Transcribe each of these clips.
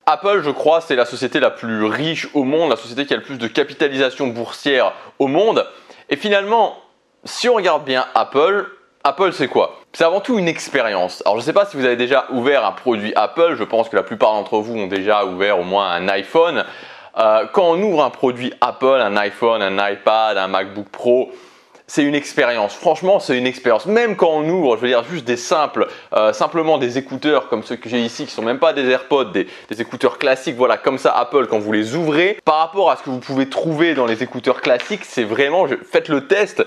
Apple, je crois, c'est la société la plus riche au monde, la société qui a le plus de capitalisation boursière au monde. Et finalement, si on regarde bien Apple, Apple c'est quoi? C'est avant tout une expérience. Alors je ne sais pas si vous avez déjà ouvert un produit Apple, je pense que la plupart d'entre vous ont déjà ouvert au moins un iPhone. Quand on ouvre un produit Apple, un iPhone, un iPad, un MacBook Pro, c'est une expérience. Franchement, c'est une expérience. Même quand on ouvre, je veux dire, juste des simplement des écouteurs comme ceux que j'ai ici, qui sont même pas des AirPods, des écouteurs classiques, voilà, comme ça, Apple, quand vous les ouvrez, par rapport à ce que vous pouvez trouver dans les écouteurs classiques, c'est vraiment, faites le test,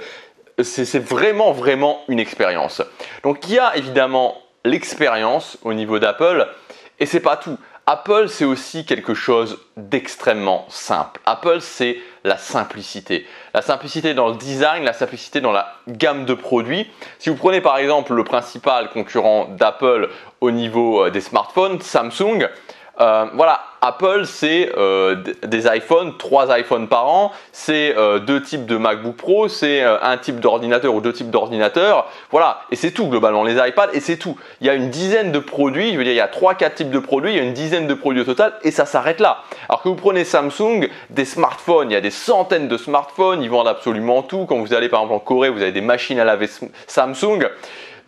c'est vraiment, vraiment une expérience. Donc, il y a évidemment l'expérience au niveau d'Apple, et c'est pas tout. Apple, c'est aussi quelque chose d'extrêmement simple. Apple, c'est la simplicité. La simplicité dans le design, la simplicité dans la gamme de produits. Si vous prenez par exemple le principal concurrent d'Apple au niveau des smartphones, Samsung, voilà, Apple, c'est des iPhones, 3 iPhones par an, c'est 2 types de MacBook Pro, c'est un type d'ordinateur ou 2 types d'ordinateurs, voilà, et c'est tout globalement, les iPads, et c'est tout. Il y a une dizaine de produits, je veux dire, il y a 3-4 types de produits, il y a une dizaine de produits au total, et ça s'arrête là. Alors que vous prenez Samsung, des smartphones, il y a des centaines de smartphones, ils vendent absolument tout. Quand vous allez par exemple en Corée, vous avez des machines à laver Samsung.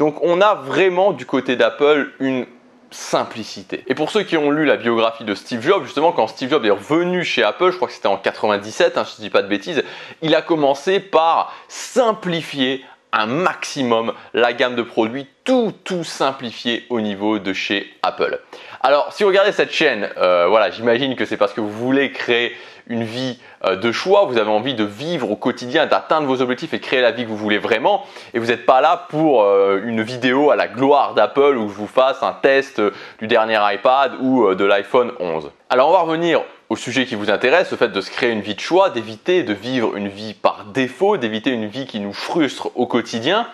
Donc on a vraiment du côté d'Apple une simplicité. Et pour ceux qui ont lu la biographie de Steve Jobs, justement quand Steve Jobs est revenu chez Apple, je crois que c'était en 97, si je ne dis pas de bêtises, il a commencé par simplifier un maximum la gamme de produits, tout simplifié au niveau de chez Apple. Alors si vous regardez cette chaîne, voilà, j'imagine que c'est parce que vous voulez créer une vie de choix, vous avez envie de vivre au quotidien, d'atteindre vos objectifs et créer la vie que vous voulez vraiment, et vous n'êtes pas là pour une vidéo à la gloire d'Apple où je vous fasse un test du dernier iPad ou de l'iPhone 11. Alors on va revenir au sujet qui vous intéresse, le fait de se créer une vie de choix, d'éviter de vivre une vie par défaut, d'éviter une vie qui nous frustre au quotidien.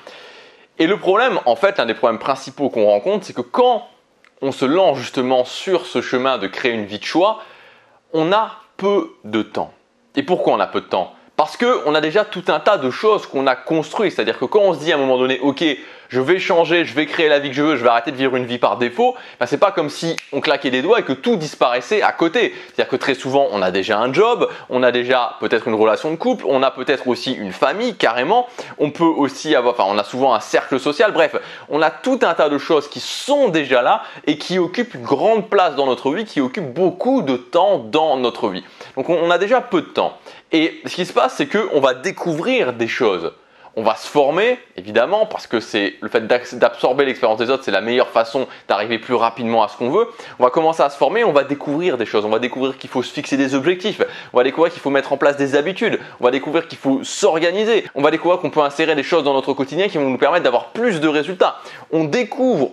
Et le problème, en fait, l'un des problèmes principaux qu'on rencontre, c'est que quand on se lance justement sur ce chemin de créer une vie de choix, on a peu de temps. Et pourquoi on a peu de temps? Parce qu'on a déjà tout un tas de choses qu'on a construites. C'est-à-dire que quand on se dit à un moment donné, ok, je vais changer, je vais créer la vie que je veux, je vais arrêter de vivre une vie par défaut, ben c'est pas comme si on claquait des doigts et que tout disparaissait à côté. C'est-à-dire que très souvent, on a déjà un job, on a déjà peut-être une relation de couple, on a peut-être aussi une famille carrément, on peut aussi avoir, on a souvent un cercle social, bref, on a tout un tas de choses qui sont déjà là et qui occupent une grande place dans notre vie, qui occupent beaucoup de temps dans notre vie. Donc on a déjà peu de temps. Et ce qui se passe, c'est qu'on va découvrir des choses. On va se former, évidemment, parce que c'est le fait d'absorber l'expérience des autres, c'est la meilleure façon d'arriver plus rapidement à ce qu'on veut. On va commencer à se former, on va découvrir des choses, on va découvrir qu'il faut se fixer des objectifs, on va découvrir qu'il faut mettre en place des habitudes, on va découvrir qu'il faut s'organiser, on va découvrir qu'on peut insérer des choses dans notre quotidien qui vont nous permettre d'avoir plus de résultats. On découvre,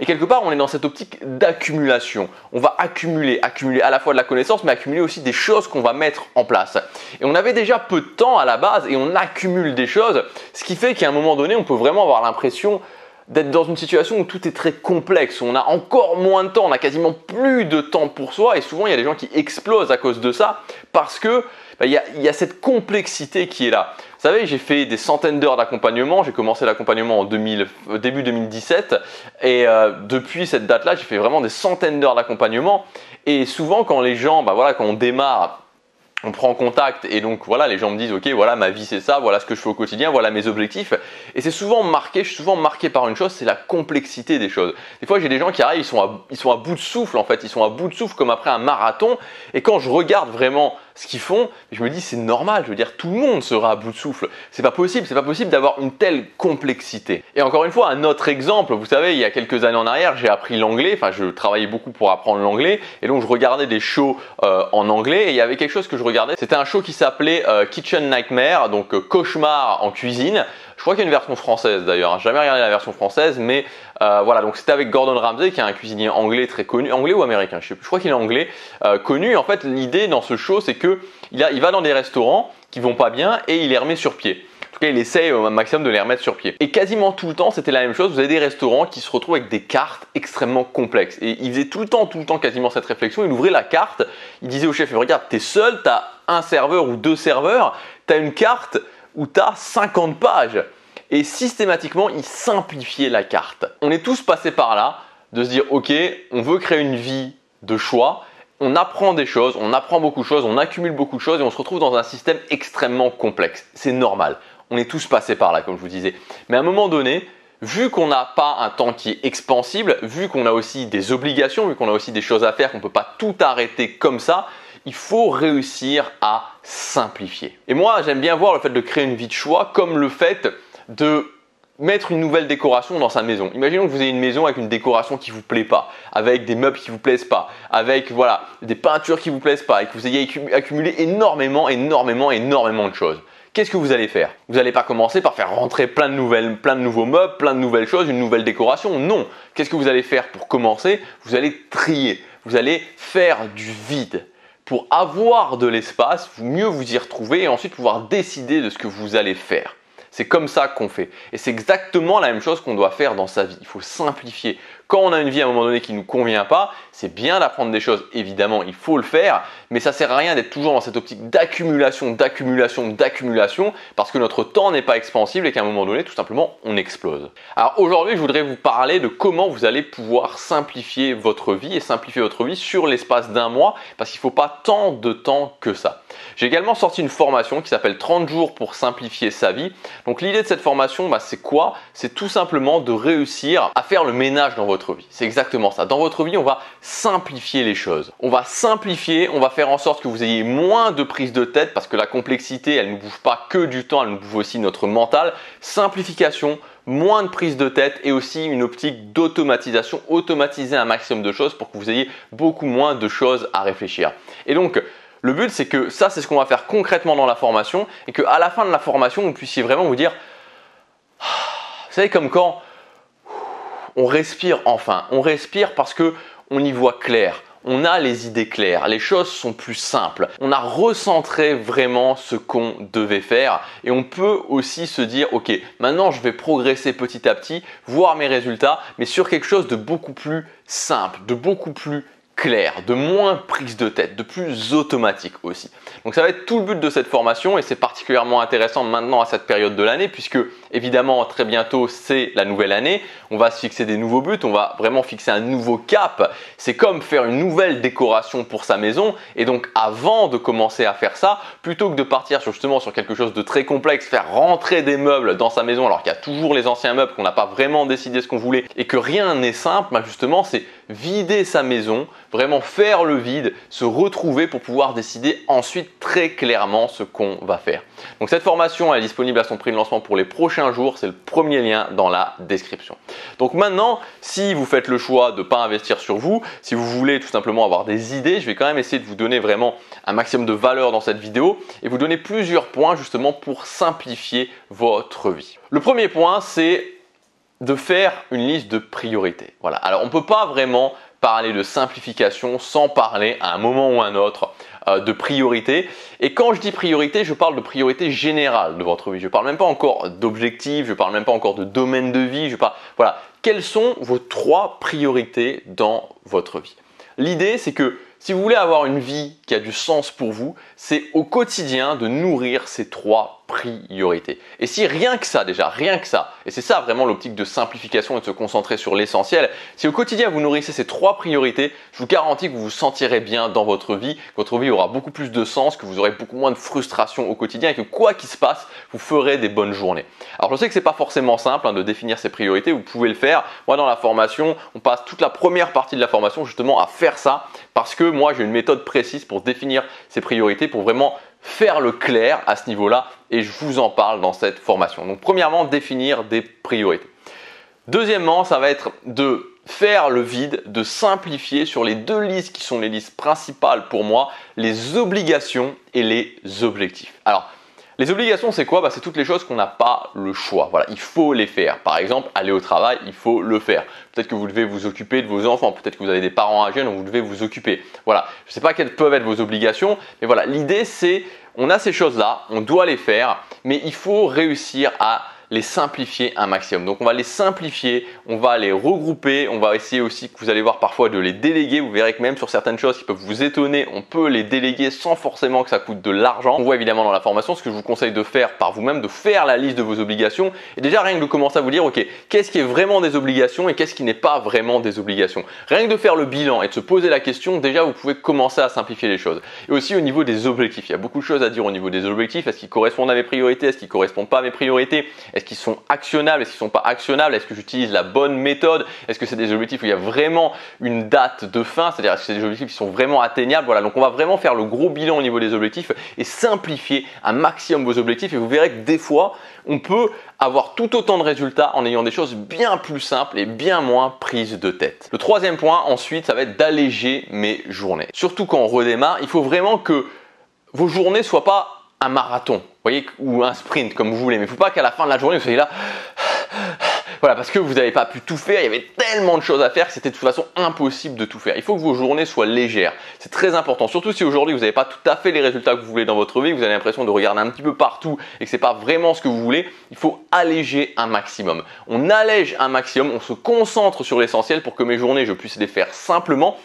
et quelque part, on est dans cette optique d'accumulation. On va accumuler à la fois de la connaissance, mais accumuler aussi des choses qu'on va mettre en place. Et on avait déjà peu de temps à la base, et on accumule des choses, ce qui fait qu'à un moment donné, on peut vraiment avoir l'impression d'être dans une situation où tout est très complexe, où on a encore moins de temps, on a quasiment plus de temps pour soi, et souvent il y a des gens qui explosent à cause de ça, parce que il y a cette complexité qui est là. Vous savez, j'ai fait des centaines d'heures d'accompagnement, j'ai commencé l'accompagnement en début 2017, et depuis cette date-là, j'ai fait vraiment des centaines d'heures d'accompagnement, et souvent quand les gens, quand on démarre, on prend contact et donc voilà, les gens me disent ok, voilà ma vie c'est ça, voilà ce que je fais au quotidien, voilà mes objectifs, et c'est souvent marqué, je suis souvent marqué par une chose, c'est la complexité des choses. Des fois j'ai des gens qui arrivent, ils sont à bout de souffle en fait, ils sont à bout de souffle comme après un marathon, et quand je regarde vraiment ce qu'ils font, je me dis c'est normal, je veux dire tout le monde sera à bout de souffle, c'est pas possible d'avoir une telle complexité. Et encore une fois, un autre exemple, vous savez, il y a quelques années en arrière, j'ai appris l'anglais, je travaillais beaucoup pour apprendre l'anglais, et donc je regardais des shows en anglais, et il y avait quelque chose que je regardais, c'était un show qui s'appelait Kitchen Nightmare, donc cauchemar en cuisine. Je crois qu'il y a une version française d'ailleurs, j'ai jamais regardé la version française, mais voilà, donc c'était avec Gordon Ramsay qui est un cuisinier anglais très connu, anglais ou américain, je sais plus, je crois qu'il est anglais, connu. En fait, l'idée dans ce show, c'est que il va dans des restaurants qui vont pas bien et il les remet sur pied. En tout cas, il essaye au maximum de les remettre sur pied. Et quasiment tout le temps, c'était la même chose. Vous avez des restaurants qui se retrouvent avec des cartes extrêmement complexes. Et il faisait tout le temps quasiment cette réflexion. Il ouvrait la carte, il disait au chef, regarde, t'es seul, t'as un serveur ou 2 serveurs, t'as une carte où t'as 50 pages. Et systématiquement, il simplifiait la carte. On est tous passés par là, de se dire, ok, on veut créer une vie de choix, on apprend des choses, on apprend beaucoup de choses, on accumule beaucoup de choses et on se retrouve dans un système extrêmement complexe. C'est normal. On est tous passés par là, comme je vous disais. Mais à un moment donné, vu qu'on n'a pas un temps qui est expansible, vu qu'on a aussi des obligations, vu qu'on a aussi des choses à faire, qu'on ne peut pas tout arrêter comme ça, il faut réussir à simplifier. Et moi, j'aime bien voir le fait de créer une vie de choix comme le fait de mettre une nouvelle décoration dans sa maison. Imaginons que vous ayez une maison avec une décoration qui ne vous plaît pas, avec des meubles qui ne vous plaisent pas, avec des peintures qui ne vous plaisent pas et que vous ayez accumulé énormément de choses. Qu'est-ce que vous allez faire? Vous n'allez pas commencer par faire rentrer plein de nouveaux meubles, plein de nouvelles choses, une nouvelle décoration. Non. Qu'est-ce que vous allez faire pour commencer? Vous allez trier. Vous allez faire du vide. Pour avoir de l'espace, mieux vous y retrouver et ensuite pouvoir décider de ce que vous allez faire. C'est comme ça qu'on fait. Et c'est exactement la même chose qu'on doit faire dans sa vie. Il faut simplifier. Quand on a une vie à un moment donné qui ne nous convient pas, c'est bien d'apprendre des choses. Évidemment, il faut le faire. Mais ça ne sert à rien d'être toujours dans cette optique d'accumulation, parce que notre temps n'est pas expansible et qu'à un moment donné, tout simplement, on explose. Alors aujourd'hui, je voudrais vous parler de comment vous allez pouvoir simplifier votre vie et simplifier votre vie sur l'espace d'un mois, parce qu'il ne faut pas tant de temps que ça. J'ai également sorti une formation qui s'appelle 30 jours pour simplifier sa vie. Donc l'idée de cette formation, c'est quoi? C'est tout simplement de réussir à faire le ménage dans votre vie. C'est exactement ça. Dans votre vie, on va simplifier les choses. On va simplifier, on va faire en sorte que vous ayez moins de prise de tête parce que la complexité, elle ne bouffe pas que du temps, elle nous bouffe aussi notre mental. Simplification, moins de prise de tête et aussi une optique d'automatisation, automatiser un maximum de choses pour que vous ayez beaucoup moins de choses à réfléchir. Et donc, le but, c'est que ça, c'est ce qu'on va faire concrètement dans la formation et qu'à la fin de la formation, vous puissiez vraiment vous dire, vous savez, comme quand on respire enfin. On respire parce qu'on y voit clair. On a les idées claires. Les choses sont plus simples. On a recentré vraiment ce qu'on devait faire et on peut aussi se dire, ok, maintenant je vais progresser petit à petit, voir mes résultats, mais sur quelque chose de beaucoup plus simple, de beaucoup plus clair, de moins prise de tête, de plus automatique aussi. Donc ça va être tout le but de cette formation et c'est particulièrement intéressant maintenant à cette période de l'année puisque évidemment très bientôt c'est la nouvelle année, on va se fixer des nouveaux buts, on va vraiment fixer un nouveau cap. C'est comme faire une nouvelle décoration pour sa maison et donc avant de commencer à faire ça, plutôt que de partir justement sur quelque chose de très complexe, faire rentrer des meubles dans sa maison alors qu'il y a toujours les anciens meubles, qu'on n'a pas vraiment décidé ce qu'on voulait et que rien n'est simple, justement c'est vider sa maison, vraiment faire le vide, se retrouver pour pouvoir décider ensuite très clairement ce qu'on va faire. Donc cette formation elle est disponible à son prix de lancement pour les prochains jours, c'est le premier lien dans la description. Donc maintenant, si vous faites le choix de ne pas investir sur vous, si vous voulez tout simplement avoir des idées, je vais quand même essayer de vous donner vraiment un maximum de valeur dans cette vidéo et vous donner plusieurs points justement pour simplifier votre vie. Le premier point, c'est de faire une liste de priorités. Voilà. Alors on ne peut pas vraiment parler de simplification sans parler à un moment ou à un autre de priorité. Et quand je dis priorité, je parle de priorité générale de votre vie. Je ne parle même pas encore d'objectifs, je ne parle même pas encore de domaine de vie. Voilà. Quelles sont vos 3 priorités dans votre vie? L'idée, c'est que si vous voulez avoir une vie qui a du sens pour vous, c'est au quotidien de nourrir ces 3 priorités. Et si rien que ça déjà, rien que ça, et c'est ça vraiment l'optique de simplification et de se concentrer sur l'essentiel, si au quotidien vous nourrissez ces 3 priorités, je vous garantis que vous vous sentirez bien dans votre vie, que votre vie aura beaucoup plus de sens, que vous aurez beaucoup moins de frustration au quotidien et que quoi qu'il se passe, vous ferez des bonnes journées. Alors je sais que c'est pas forcément simple de définir ces priorités, vous pouvez le faire. Moi dans la formation, on passe toute la première partie de la formation justement à faire ça parce que moi j'ai une méthode précise pour définir ces priorités, pour vraiment faire le clair à ce niveau-là et je vous en parle dans cette formation. Donc premièrement, définir des priorités. Deuxièmement, ça va être de faire le vide, de simplifier sur les 2 listes qui sont les listes principales pour moi, les obligations et les objectifs. Alors, les obligations, c'est quoi? C'est toutes les choses qu'on n'a pas le choix. Voilà, il faut les faire. Par exemple, aller au travail, il faut le faire. Peut-être que vous devez vous occuper de vos enfants. Peut-être que vous avez des parents âgés dont vous devez vous occuper. Voilà, je ne sais pas quelles peuvent être vos obligations, mais voilà, l'idée c'est, on a ces choses-là, on doit les faire, mais il faut réussir à les simplifier un maximum. Donc on va les simplifier, on va les regrouper, on va essayer aussi, que vous allez voir parfois, de les déléguer. Vous verrez que même sur certaines choses qui peuvent vous étonner, on peut les déléguer sans forcément que ça coûte de l'argent. On voit évidemment dans la formation ce que je vous conseille de faire par vous-même, de faire la liste de vos obligations et déjà rien que de commencer à vous dire ok, qu'est-ce qui est vraiment des obligations et qu'est-ce qui n'est pas vraiment des obligations. Rien que de faire le bilan et de se poser la question, déjà vous pouvez commencer à simplifier les choses. Et aussi au niveau des objectifs, il y a beaucoup de choses à dire au niveau des objectifs. Est-ce qu'ils correspondent à mes priorités? Est-ce qu'ils ne correspondent pas à mes priorités? Est-ce qu'ils sont actionnables? Est-ce qu'ils ne sont pas actionnables? Est-ce que j'utilise la bonne méthode? Est-ce que c'est des objectifs où il y a vraiment une date de fin? C'est-à-dire est-ce que c'est des objectifs qui sont vraiment atteignables? Voilà, donc on va vraiment faire le gros bilan au niveau des objectifs et simplifier un maximum vos objectifs et vous verrez que des fois, on peut avoir tout autant de résultats en ayant des choses bien plus simples et bien moins prises de tête. Le troisième point ensuite, ça va être d'alléger mes journées. Surtout quand on redémarre, il faut vraiment que vos journées ne soient pas un marathon, vous voyez, ou un sprint comme vous voulez, mais il ne faut pas qu'à la fin de la journée vous soyez là voilà, parce que vous n'avez pas pu tout faire, il y avait tellement de choses à faire que c'était de toute façon impossible de tout faire. Il faut que vos journées soient légères, c'est très important, surtout si aujourd'hui vous n'avez pas tout à fait les résultats que vous voulez dans votre vie, vous avez l'impression de regarder un petit peu partout et que ce n'est pas vraiment ce que vous voulez, il faut alléger un maximum. On allège un maximum, on se concentre sur l'essentiel pour que mes journées je puisse les faire simplement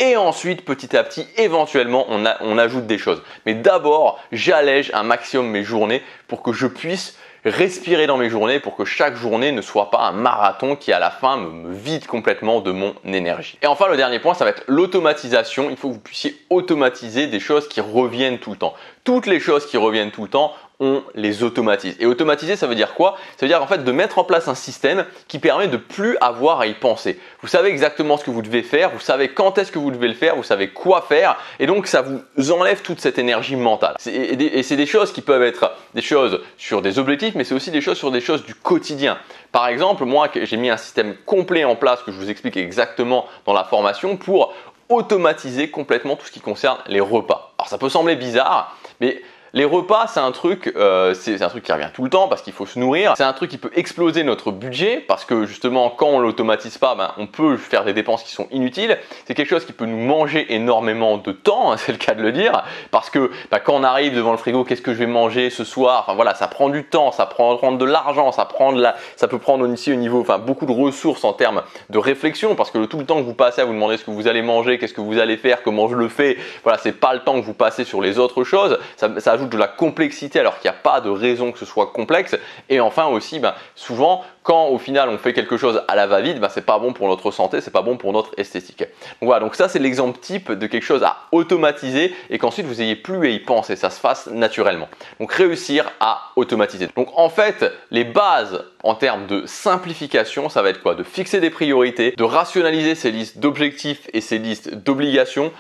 et ensuite petit à petit éventuellement on ajoute des choses. Mais d'abord j'allège un maximum mes journées pour que je puisse respirer dans mes journées pour que chaque journée ne soit pas un marathon qui à la fin me vide complètement de mon énergie. Et enfin le dernier point, ça va être l'automatisation. Il faut que vous puissiez automatiser des choses qui reviennent tout le temps. Toutes les choses qui reviennent tout le temps, on les automatise. Et automatiser, ça veut dire quoi? Ça veut dire en fait de mettre en place un système qui permet de plus avoir à y penser. Vous savez exactement ce que vous devez faire, vous savez quand est-ce que vous devez le faire, vous savez quoi faire et donc ça vous enlève toute cette énergie mentale. Et c'est des choses qui peuvent être des choses sur des objectifs, mais c'est aussi des choses sur des choses du quotidien. Par exemple, moi j'ai mis un système complet en place que je vous explique exactement dans la formation pour automatiser complètement tout ce qui concerne les repas. Alors ça peut sembler bizarre, mais les repas, c'est un truc qui revient tout le temps parce qu'il faut se nourrir. C'est un truc qui peut exploser notre budget parce que justement, quand on l'automatise pas, on peut faire des dépenses qui sont inutiles. C'est quelque chose qui peut nous manger énormément de temps, c'est le cas de le dire, parce que quand on arrive devant le frigo, qu'est-ce que je vais manger ce soir? Enfin voilà, ça prend du temps, ça prend de l'argent, ça peut prendre aussi au niveau, beaucoup de ressources en termes de réflexion parce que tout le temps que vous passez à vous demander ce que vous allez manger, qu'est-ce que vous allez faire, comment je le fais, voilà, c'est pas le temps que vous passez sur les autres choses. Ça ajoute de la complexité alors qu'il n'y a pas de raison que ce soit complexe. Et enfin aussi, souvent, quand au final on fait quelque chose à la va-vite, c'est pas bon pour notre santé, c'est pas bon pour notre esthétique. Donc voilà, donc ça c'est l'exemple type de quelque chose à automatiser et qu'ensuite vous ayez plus à y penser, ça se fasse naturellement. Donc réussir à automatiser. Donc en fait, les bases en termes de simplification, ça va être quoi? De fixer des priorités, de rationaliser ces listes d'objectifs et ces listes d'obligations,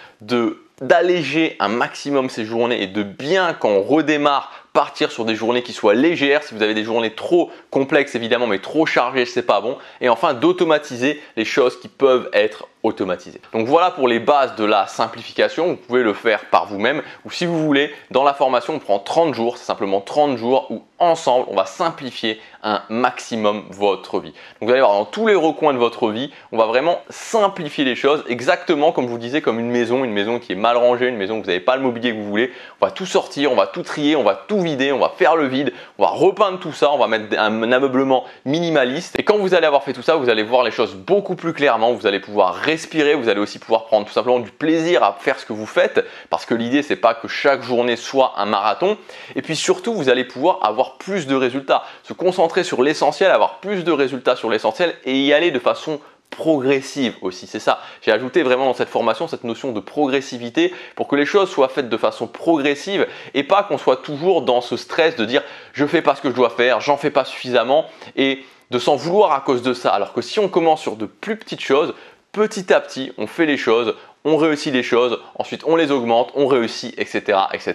d'alléger un maximum ces journées et de bien, quand on redémarre, partir sur des journées qui soient légères. Si vous avez des journées trop complexes évidemment mais trop chargées, c'est pas bon. Et enfin d'automatiser les choses qui peuvent être automatisées. Donc voilà pour les bases de la simplification. Vous pouvez le faire par vous-même ou si vous voulez, dans la formation on prend 30 jours, c'est simplement 30 jours où ensemble on va simplifier un maximum votre vie. Donc vous allez voir dans tous les recoins de votre vie, on va vraiment simplifier les choses exactement comme je vous disais, comme une maison qui est mal rangée, une maison où vous n'avez pas le mobilier que vous voulez. On va tout sortir, on va tout trier, on va tout vider, on va faire le vide, on va repeindre tout ça, on va mettre un ameublement minimaliste. Et quand vous allez avoir fait tout ça, vous allez voir les choses beaucoup plus clairement, vous allez pouvoir respirer, vous allez aussi pouvoir prendre tout simplement du plaisir à faire ce que vous faites parce que l'idée c'est pas que chaque journée soit un marathon. Et puis surtout, vous allez pouvoir avoir plus de résultats, se concentrer sur l'essentiel, avoir plus de résultats sur l'essentiel et y aller de façon progressive aussi, c'est ça. J'ai ajouté vraiment dans cette formation cette notion de progressivité pour que les choses soient faites de façon progressive et pas qu'on soit toujours dans ce stress de dire je fais pas ce que je dois faire, j'en fais pas suffisamment et de s'en vouloir à cause de ça. Alors que si on commence sur de plus petites choses, petit à petit on fait les choses, on réussit les choses, ensuite on les augmente, on réussit, etc. etc.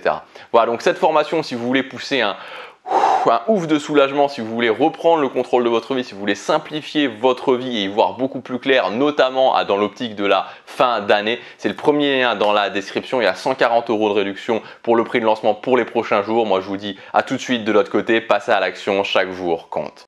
Voilà, donc cette formation, si vous voulez pousser un ouf de soulagement, si vous voulez reprendre le contrôle de votre vie, si vous voulez simplifier votre vie et y voir beaucoup plus clair, notamment dans l'optique de la fin d'année, c'est le premier lien dans la description. Il y a 140 € de réduction pour le prix de lancement pour les prochains jours. Moi je vous dis à tout de suite de l'autre côté, passez à l'action, chaque jour compte.